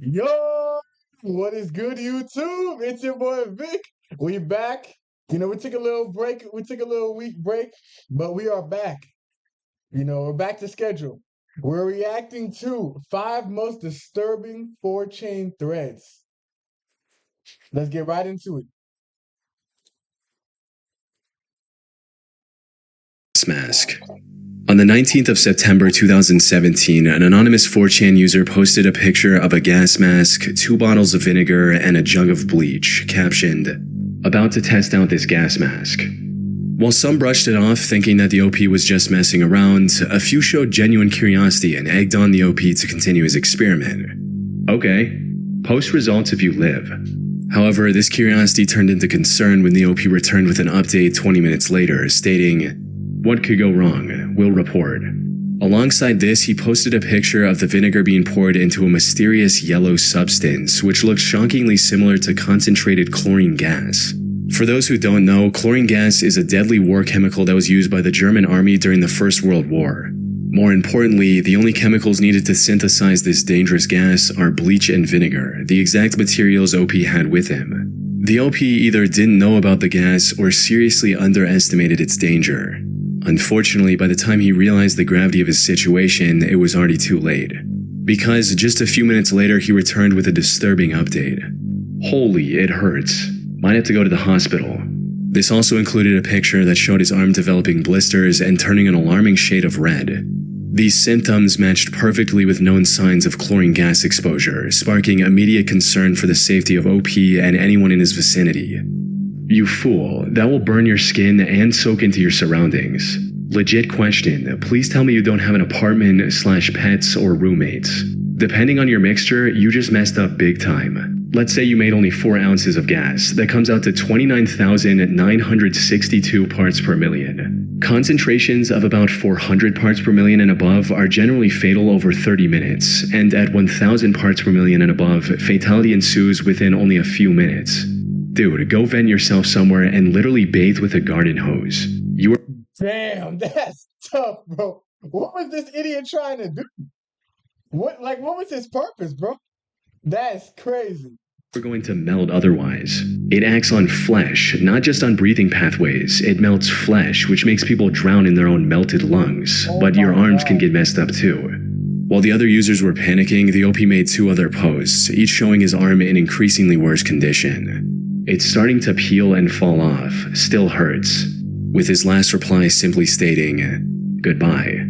Yo, what is good, YouTube? It's your boy Vic. We back. We took a little break. We took a little week break, but we are back. We're back to schedule. We're reacting to five most disturbing 4chan threads. Let's get right into it. Mask. On the 19th of September 2017, an anonymous 4chan user posted a picture of a gas mask, 2 bottles of vinegar, and a jug of bleach, captioned, "About to test out this gas mask." While some brushed it off, thinking that the OP was just messing around, a few showed genuine curiosity and egged on the OP to continue his experiment. Okay, post results if you live. However, this curiosity turned into concern when the OP returned with an update 20 minutes later, stating, "What could go wrong? We'll report." Alongside this, he posted a picture of the vinegar being poured into a mysterious yellow substance, which looks shockingly similar to concentrated chlorine gas. For those who don't know, chlorine gas is a deadly war chemical that was used by the German army during the First World War. More importantly, the only chemicals needed to synthesize this dangerous gas are bleach and vinegar, the exact materials OP had with him. The OP either didn't know about the gas or seriously underestimated its danger. Unfortunately, by the time he realized the gravity of his situation, it was already too late. Because just a few minutes later, he returned with a disturbing update. "Holy, it hurts. Might have to go to the hospital." This also included a picture that showed his arm developing blisters and turning an alarming shade of red. These symptoms matched perfectly with known signs of chlorine gas exposure, sparking immediate concern for the safety of OP and anyone in his vicinity. "You fool, that will burn your skin and soak into your surroundings. Legit question, please tell me you don't have an apartment/pets or roommates. Depending on your mixture, you just messed up big time. Let's say you made only 4 ounces of gas. That comes out to 29,962 parts per million. Concentrations of about 400 parts per million and above are generally fatal over 30 minutes, and at 1,000 parts per million and above, fatality ensues within only a few minutes. Dude, go vent yourself somewhere and literally bathe with a garden hose. You are— Damn, that's tough, bro. What was this idiot trying to do? What was his purpose, bro? That's crazy. We're going to melt otherwise. It acts on flesh, not just on breathing pathways. It melts flesh, which makes people drown in their own melted lungs. But your arms can get messed up too." While the other users were panicking, the OP made 2 other posts, each showing his arm in increasingly worse condition. "It's starting to peel and fall off. Still hurts." With his last reply simply stating, "Goodbye."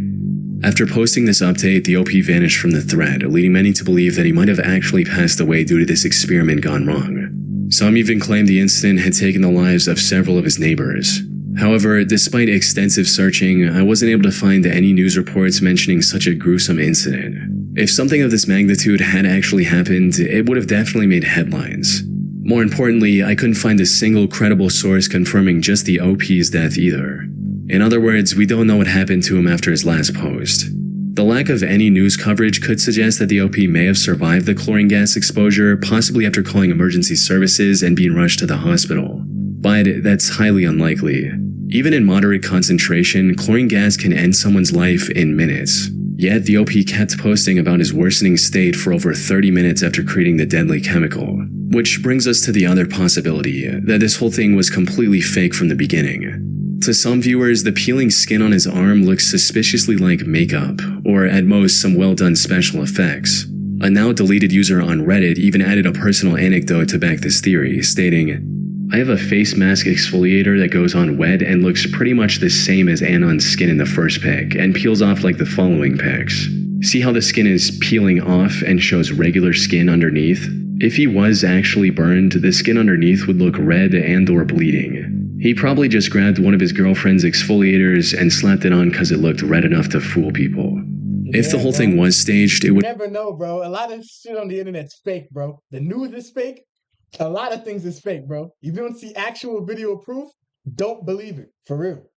After posting this update, the OP vanished from the thread, leading many to believe that he might have actually passed away due to this experiment gone wrong. Some even claimed the incident had taken the lives of several of his neighbors. However, despite extensive searching, I wasn't able to find any news reports mentioning such a gruesome incident. If something of this magnitude had actually happened, it would have definitely made headlines. More importantly, I couldn't find a single credible source confirming just the OP's death either. In other words, we don't know what happened to him after his last post. The lack of any news coverage could suggest that the OP may have survived the chlorine gas exposure, possibly after calling emergency services and being rushed to the hospital. But that's highly unlikely. Even in moderate concentration, chlorine gas can end someone's life in minutes. Yet the OP kept posting about his worsening state for over 30 minutes after creating the deadly chemical. Which brings us to the other possibility, that this whole thing was completely fake from the beginning. To some viewers, the peeling skin on his arm looks suspiciously like makeup, or at most some well-done special effects. A now-deleted user on Reddit even added a personal anecdote to back this theory, stating, "I have a face mask exfoliator that goes on wet and looks pretty much the same as Anon's skin in the first pic, and peels off like the following pics. See how the skin is peeling off and shows regular skin underneath? If he was actually burned, the skin underneath would look red and or bleeding. He probably just grabbed one of his girlfriend's exfoliators and slapped it on because it looked red enough to fool people." If the whole thing was staged, it would— You never know, bro. A lot of shit on the internet's fake, bro. The news is fake. A lot of things is fake, bro. If you don't see actual video proof, don't believe it. For real.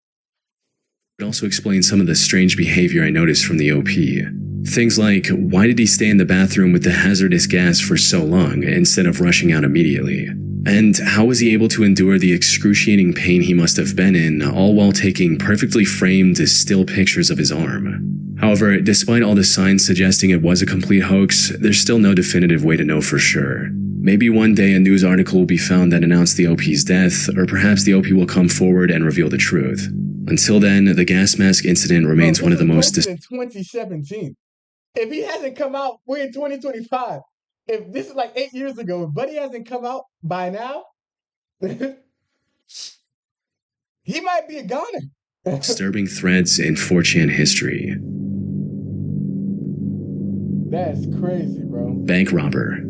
It also explains some of the strange behavior I noticed from the OP. Things like, why did he stay in the bathroom with the hazardous gas for so long instead of rushing out immediately? And how was he able to endure the excruciating pain he must have been in, all while taking perfectly framed, still pictures of his arm? However, despite all the signs suggesting it was a complete hoax, there's still no definitive way to know for sure. Maybe one day a news article will be found that announced the OP's death, or perhaps the OP will come forward and reveal the truth. Until then, the gas mask incident remains one of the most... in 2017. If he hasn't come out, we're in 2025. If this is like 8 years ago, if Buddy hasn't come out by now, he might be a goner. disturbing threads in 4chan history. That's crazy, bro. Bank robber.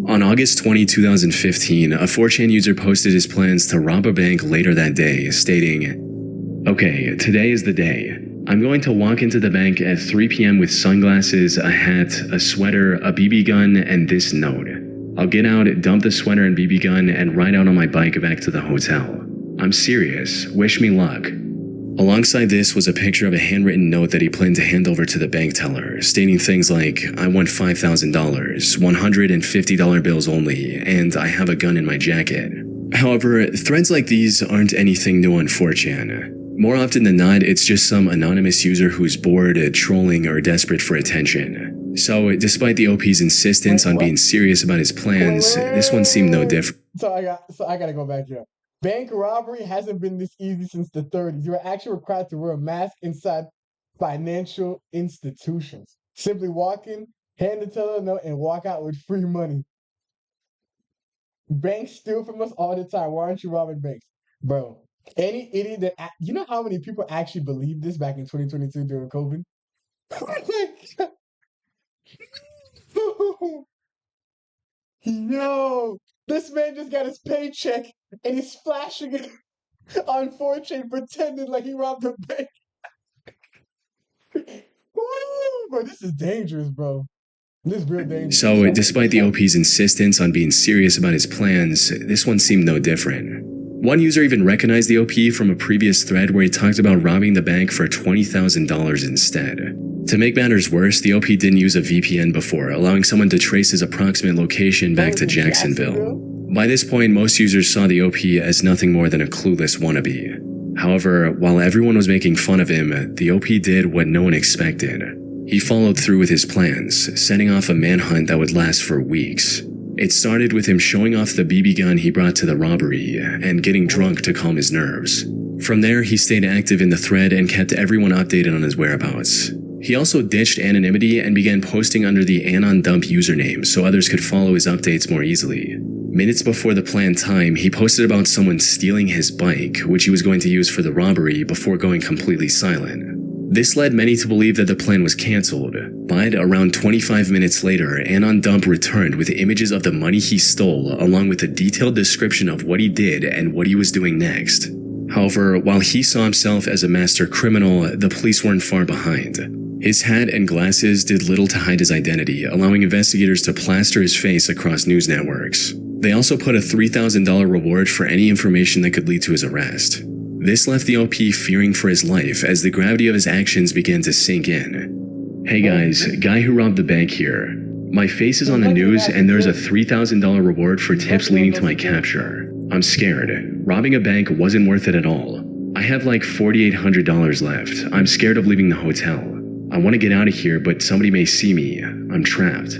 On August 20, 2015, a 4chan user posted his plans to rob a bank later that day, stating, "Okay, today is the day. I'm going to walk into the bank at 3 p.m. with sunglasses, a hat, a sweater, a BB gun, and this note. I'll get out, dump the sweater and BB gun, and ride out on my bike back to the hotel. I'm serious. Wish me luck." Alongside this was a picture of a handwritten note that he planned to hand over to the bank teller, stating things like, "I want $5,000, $150 bills only, and I have a gun in my jacket." However, threads like these aren't anything new on 4chan. More often than not, it's just some anonymous user who's bored, trolling, or desperate for attention. So, despite the OP's insistence on being serious about his plans, this one seemed no different. So I gotta go back here. Bank robbery hasn't been this easy since the 30s. You were actually required to wear a mask inside financial institutions. Simply walk in, hand the teller a note, and walk out with free money. Banks steal from us all the time. Why aren't you robbing banks? Bro, any idiot that... You know how many people actually believed this back in 2022 during COVID? Yo, this man just got his paycheck and he's flashing it on 4chan, pretending like he robbed a bank. Woo, bro, this is dangerous, bro. This is real dangerous. So, despite the OP's insistence on being serious about his plans, this one seemed no different. One user even recognized the OP from a previous thread where he talked about robbing the bank for $20,000 instead. To make matters worse, the OP didn't use a VPN before, allowing someone to trace his approximate location back to Jacksonville. By this point, most users saw the OP as nothing more than a clueless wannabe. However, while everyone was making fun of him, the OP did what no one expected. He followed through with his plans, setting off a manhunt that would last for weeks. It started with him showing off the BB gun he brought to the robbery and getting drunk to calm his nerves. From there, he stayed active in the thread and kept everyone updated on his whereabouts. He also ditched anonymity and began posting under the AnonDump username so others could follow his updates more easily. Minutes before the planned time, he posted about someone stealing his bike, which he was going to use for the robbery, before going completely silent. This led many to believe that the plan was cancelled, but around 25 minutes later, AnonDump returned with images of the money he stole along with a detailed description of what he did and what he was doing next. However, while he saw himself as a master criminal, the police weren't far behind. His hat and glasses did little to hide his identity, allowing investigators to plaster his face across news networks. They also put a $3,000 reward for any information that could lead to his arrest. This left the OP fearing for his life as the gravity of his actions began to sink in. "Hey guys, guy who robbed the bank here. My face is on the news and there's a $3,000 reward for tips leading to my capture. I'm scared. Robbing a bank wasn't worth it at all. I have like $4,800 left. I'm scared of leaving the hotel. I want to get out of here, but somebody may see me. I'm trapped."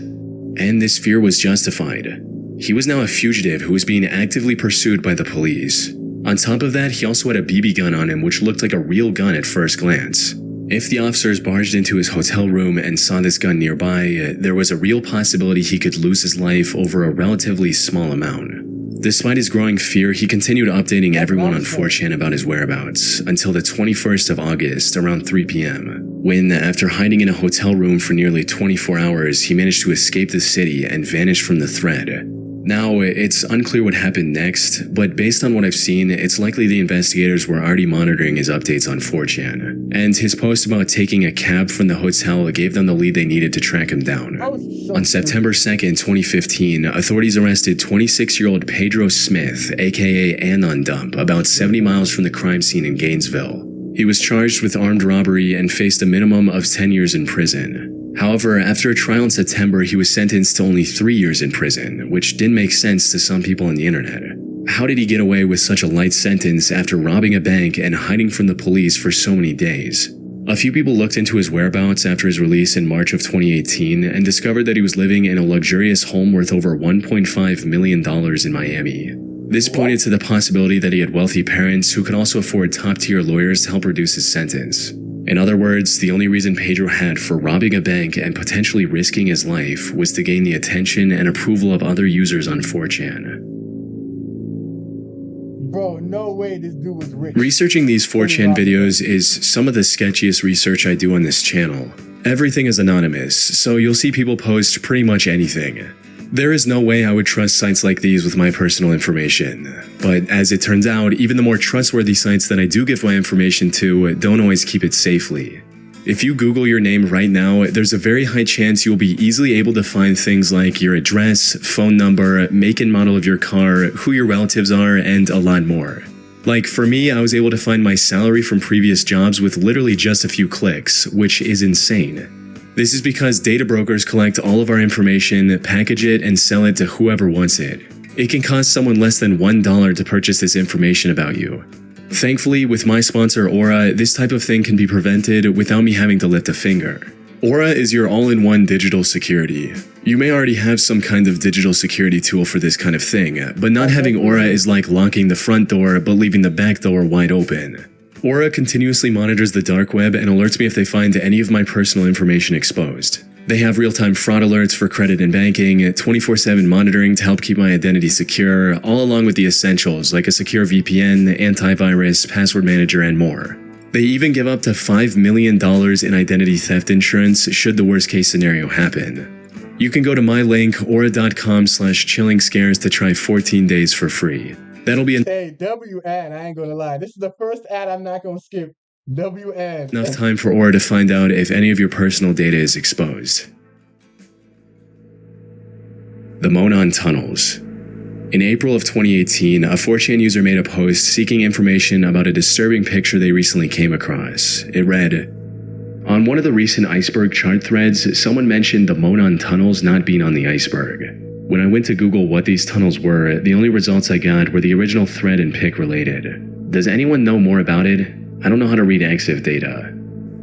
And this fear was justified. He was now a fugitive who was being actively pursued by the police. On top of that, he also had a BB gun on him, which looked like a real gun at first glance. If the officers barged into his hotel room and saw this gun nearby, there was a real possibility he could lose his life over a relatively small amount. Despite his growing fear, he continued updating everyone on 4chan about his whereabouts until the 21st of August around 3 p.m. when, after hiding in a hotel room for nearly 24 hours, he managed to escape the city and vanish from the thread. Now, it's unclear what happened next, but based on what I've seen, it's likely the investigators were already monitoring his updates on 4chan, and his post about taking a cab from the hotel gave them the lead they needed to track him down. On September 2nd, 2015, authorities arrested 26-year-old Pedro Smith, aka AnonDump, about 70 miles from the crime scene in Gainesville. He was charged with armed robbery and faced a minimum of 10 years in prison. However, after a trial in September, he was sentenced to only 3 years in prison, which didn't make sense to some people on the internet. How did he get away with such a light sentence after robbing a bank and hiding from the police for so many days? A few people looked into his whereabouts after his release in March of 2018 and discovered that he was living in a luxurious home worth over $1.5 million in Miami. This pointed to the possibility that he had wealthy parents who could also afford top-tier lawyers to help reduce his sentence. In other words, the only reason Pedro had for robbing a bank and potentially risking his life was to gain the attention and approval of other users on 4chan. Bro, no way this dude was rich. Researching these 4chan videos is some of the sketchiest research I do on this channel. Everything is anonymous, so you'll see people post pretty much anything. There is no way I would trust sites like these with my personal information. But as it turns out, even the more trustworthy sites that I do give my information to don't always keep it safely. If you Google your name right now, there's a very high chance you'll be easily able to find things like your address, phone number, make and model of your car, who your relatives are, and a lot more. Like for me, I was able to find my salary from previous jobs with literally just a few clicks, which is insane. This is because data brokers collect all of our information, package it, and sell it to whoever wants it. It can cost someone less than $1 to purchase this information about you. Thankfully, with my sponsor Aura, this type of thing can be prevented without me having to lift a finger. Aura is your all-in-one digital security. You may already have some kind of digital security tool for this kind of thing, but not having Aura is like locking the front door but leaving the back door wide open. Aura continuously monitors the dark web and alerts me if they find any of my personal information exposed. They have real-time fraud alerts for credit and banking, 24/7 monitoring to help keep my identity secure, all along with the essentials like a secure VPN, antivirus, password manager, and more. They even give up to $5 million in identity theft insurance should the worst-case scenario happen. You can go to my link, aura.com/chillingscares to try 14 days for free. That'll be Hey, W ad, I ain't gonna lie. This is the first ad I'm not gonna skip. W ad. enough time for Aura to find out if any of your personal data is exposed. The Monon tunnels. In April of 2018, a 4chan user made a post seeking information about a disturbing picture they recently came across. It read, "On one of the recent iceberg chart threads, someone mentioned the Monon tunnels not being on the iceberg. When I went to Google what these tunnels were, the only results I got were the original thread and pic related. Does anyone know more about it? I don't know how to read EXIF data."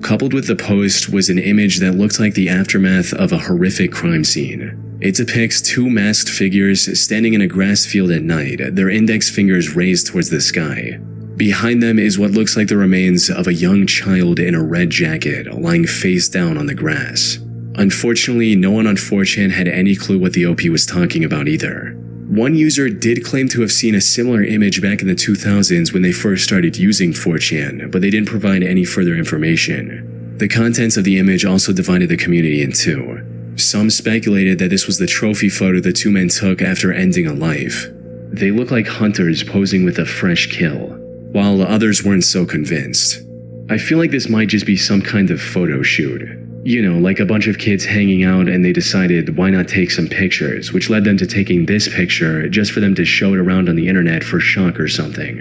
Coupled with the post was an image that looked like the aftermath of a horrific crime scene. It depicts two masked figures standing in a grass field at night, their index fingers raised towards the sky. Behind them is what looks like the remains of a young child in a red jacket, lying face down on the grass. Unfortunately, no one on 4chan had any clue what the OP was talking about either. One user did claim to have seen a similar image back in the 2000s when they first started using 4chan, but they didn't provide any further information. The contents of the image also divided the community in two. Some speculated that this was the trophy photo the two men took after ending a life. They look like hunters posing with a fresh kill, while others weren't so convinced. I feel like this might just be some kind of photo shoot. You know, like a bunch of kids hanging out and they decided why not take some pictures, which led them to taking this picture just for them to show it around on the internet for shock or something.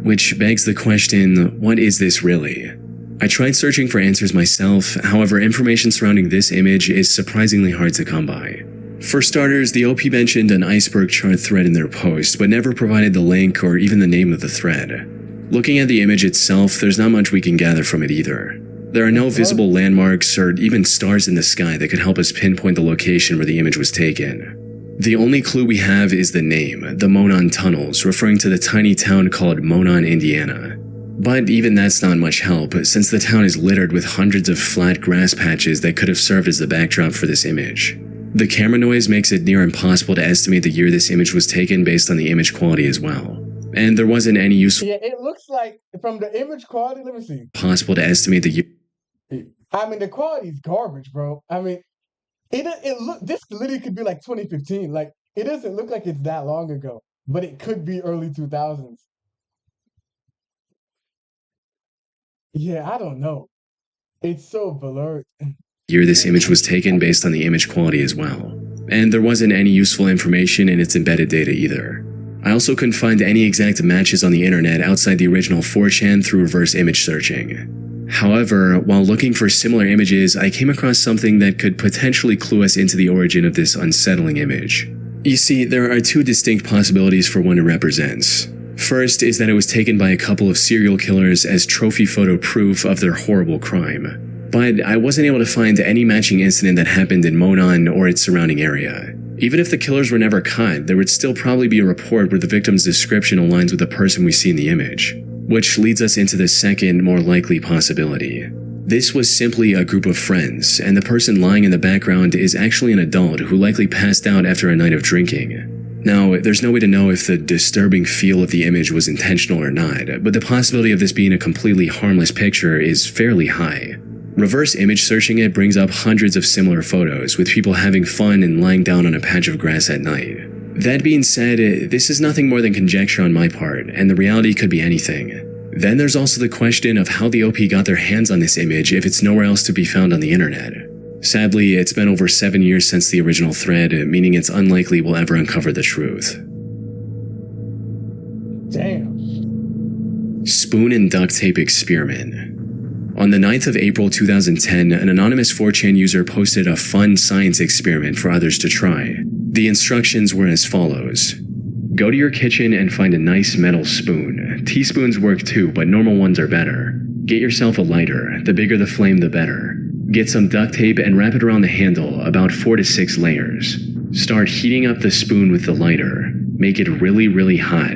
Which begs the question, what is this really? I tried searching for answers myself, however information surrounding this image is surprisingly hard to come by. For starters, the OP mentioned an iceberg chart thread in their post, but never provided the link or even the name of the thread. Looking at the image itself, there's not much we can gather from it either. There are no visible landmarks or even stars in the sky that could help us pinpoint the location where the image was taken. The only clue we have is the name, the Monon Tunnels, referring to the tiny town called Monon, Indiana. But even that's not much help, since the town is littered with hundreds of flat grass patches that could have served as the backdrop for this image. The camera noise makes it near impossible to estimate the year this image was taken based on the image quality as well. And there wasn't any useful It looks like, from the image quality, let me see. Possible to estimate the year. I mean, the quality is garbage, bro. I mean, this literally could be like 2015. Like, it doesn't look like it's that long ago, but it could be early 2000s. Yeah, I don't know. It's so blurred. Year this image was taken based on the image quality as well. And there wasn't any useful information in its embedded data either. I also couldn't find any exact matches on the internet outside the original 4chan through reverse image searching. However, while looking for similar images, I came across something that could potentially clue us into the origin of this unsettling image. You see, there are two distinct possibilities for what it represents. First is that it was taken by a couple of serial killers as trophy photo proof of their horrible crime. But I wasn't able to find any matching incident that happened in Monon or its surrounding area. Even if the killers were never caught, there would still probably be a report where the victim's description aligns with the person we see in the image. Which leads us into the second, more likely possibility. This was simply a group of friends, and the person lying in the background is actually an adult who likely passed out after a night of drinking. Now, there's no way to know if the disturbing feel of the image was intentional or not, but the possibility of this being a completely harmless picture is fairly high. Reverse image searching it brings up hundreds of similar photos, with people having fun and lying down on a patch of grass at night. That being said, this is nothing more than conjecture on my part, and the reality could be anything. Then there's also the question of how the OP got their hands on this image if it's nowhere else to be found on the internet. Sadly, it's been over 7 years since the original thread, meaning it's unlikely we'll ever uncover the truth. Damn. Spoon and duct tape experiment. On the 9th of April 2010, an anonymous 4chan user posted a fun science experiment for others to try. The instructions were as follows. Go to your kitchen and find a nice metal spoon. Teaspoons work too, but normal ones are better. Get yourself a lighter. The bigger the flame, the better. Get some duct tape and wrap it around the handle, about 4 to 6 layers. Start heating up the spoon with the lighter. Make it really, really hot.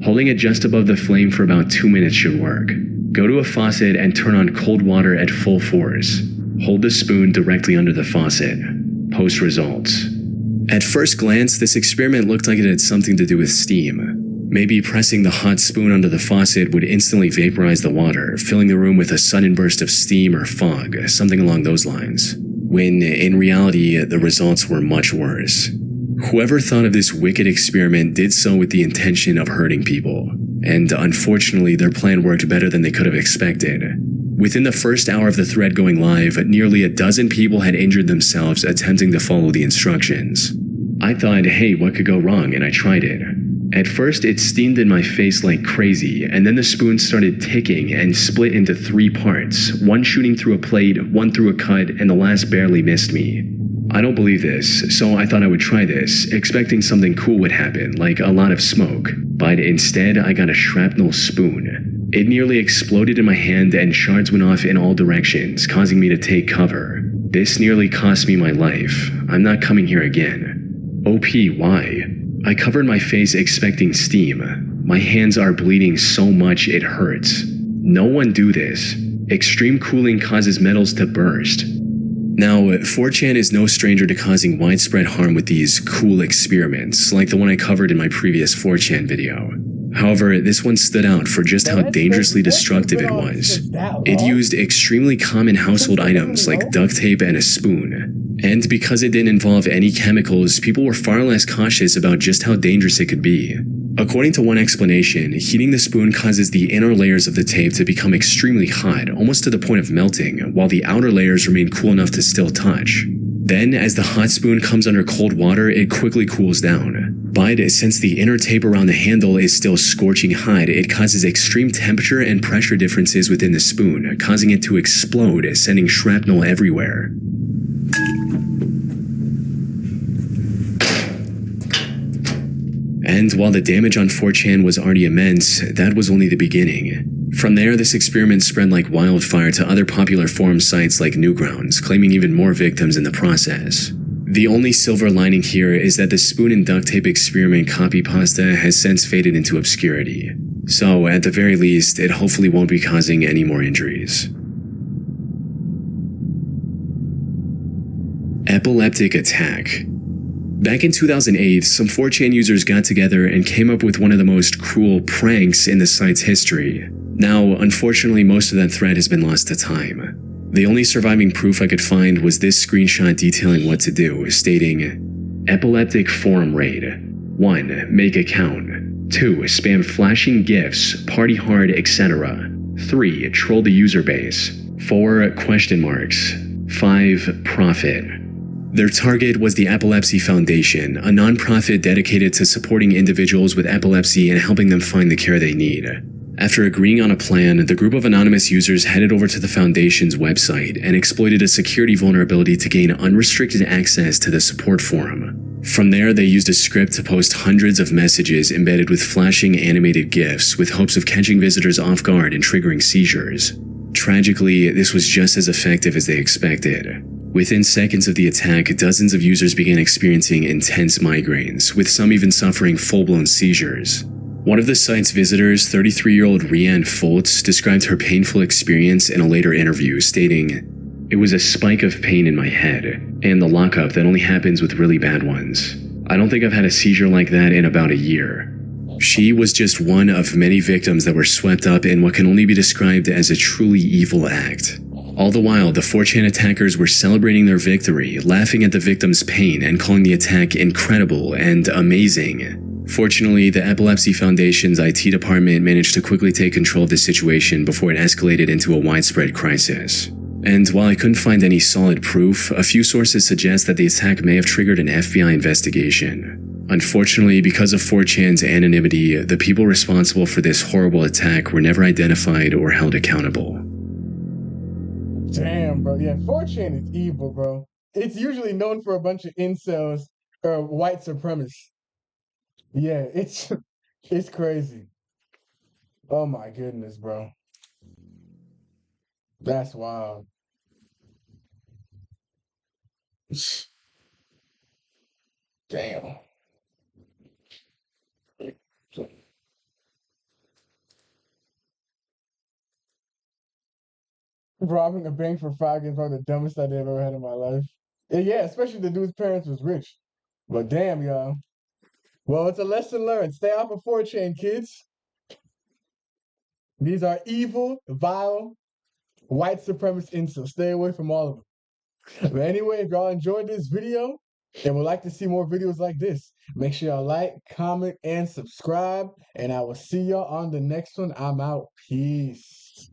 Holding it just above the flame for about 2 minutes should work. Go to a faucet and turn on cold water at full force. Hold the spoon directly under the faucet. Post results. At first glance, this experiment looked like it had something to do with steam. Maybe pressing the hot spoon under the faucet would instantly vaporize the water, filling the room with a sudden burst of steam or fog, something along those lines. When, in reality, the results were much worse. Whoever thought of this wicked experiment did so with the intention of hurting people, and unfortunately their plan worked better than they could have expected. Within the first hour of the thread going live, nearly a dozen people had injured themselves attempting to follow the instructions. I thought, hey, what could go wrong, and I tried it. At first, it steamed in my face like crazy, and then the spoon started ticking and split into 3 parts, one shooting through a plate, one through a cut, and the last barely missed me. I don't believe this, so I thought I would try this, expecting something cool would happen, like a lot of smoke, but instead I got a shrapnel spoon. It nearly exploded in my hand and shards went off in all directions, causing me to take cover. This nearly cost me my life. I'm not coming here again. OP, why? I covered my face expecting steam. My hands are bleeding so much it hurts. No one do this. Extreme cooling causes metals to burst. Now, 4chan is no stranger to causing widespread harm with these cool experiments, like the one I covered in my previous 4chan video. However, this one stood out for just how dangerously destructive it was. It used extremely common household items like duct tape and a spoon. And because it didn't involve any chemicals, people were far less cautious about just how dangerous it could be. According to one explanation, heating the spoon causes the inner layers of the tape to become extremely hot, almost to the point of melting, while the outer layers remain cool enough to still touch. Then, as the hot spoon comes under cold water, it quickly cools down. But since the inner tape around the handle is still scorching hot, it causes extreme temperature and pressure differences within the spoon, causing it to explode, sending shrapnel everywhere. And while the damage on 4chan was already immense, that was only the beginning. From there, this experiment spread like wildfire to other popular forum sites like Newgrounds, claiming even more victims in the process. The only silver lining here is that the spoon and duct tape experiment copy pasta has since faded into obscurity. So, at the very least, it hopefully won't be causing any more injuries. Epileptic attack. Back in 2008, some 4chan users got together and came up with one of the most cruel pranks in the site's history. Now, unfortunately, most of that thread has been lost to time. The only surviving proof I could find was this screenshot detailing what to do, stating, Epileptic forum raid. 1. Make account. 2. Spam flashing gifs, party hard, etc. 3. Troll the user base. 4. Question marks. 5. Profit. Their target was the Epilepsy Foundation, a non-profit dedicated to supporting individuals with epilepsy and helping them find the care they need. After agreeing on a plan, the group of anonymous users headed over to the Foundation's website and exploited a security vulnerability to gain unrestricted access to the support forum. From there, they used a script to post hundreds of messages embedded with flashing animated GIFs with hopes of catching visitors off guard and triggering seizures. Tragically, this was just as effective as they expected. Within seconds of the attack, dozens of users began experiencing intense migraines, with some even suffering full-blown seizures. One of the site's visitors, 33-year-old Rianne Foltz, described her painful experience in a later interview, stating, "It was a spike of pain in my head, and the lockup that only happens with really bad ones. I don't think I've had a seizure like that in about a year." She was just one of many victims that were swept up in what can only be described as a truly evil act. All the while, the 4chan attackers were celebrating their victory, laughing at the victim's pain, and calling the attack incredible and amazing. Fortunately, the Epilepsy Foundation's IT department managed to quickly take control of the situation before it escalated into a widespread crisis. And while I couldn't find any solid proof, a few sources suggest that the attack may have triggered an FBI investigation. Unfortunately, because of 4chan's anonymity, the people responsible for this horrible attack were never identified or held accountable. Damn, bro. Yeah, 4chan is evil, bro. It's usually known for a bunch of incels or white supremacists. Yeah, it's crazy. Oh my goodness, bro. That's wild. Damn. Robbing a bank for 5 years is probably the dumbest idea I've ever had in my life. Yeah, especially the dude's parents was rich. But damn, y'all. Well, it's a lesson learned. Stay off of 4chan, kids. These are evil, vile, white supremacist incels. Stay away from all of them. But anyway, if y'all enjoyed this video and would like to see more videos like this, make sure y'all like, comment, and subscribe. And I will see y'all on the next one. I'm out. Peace.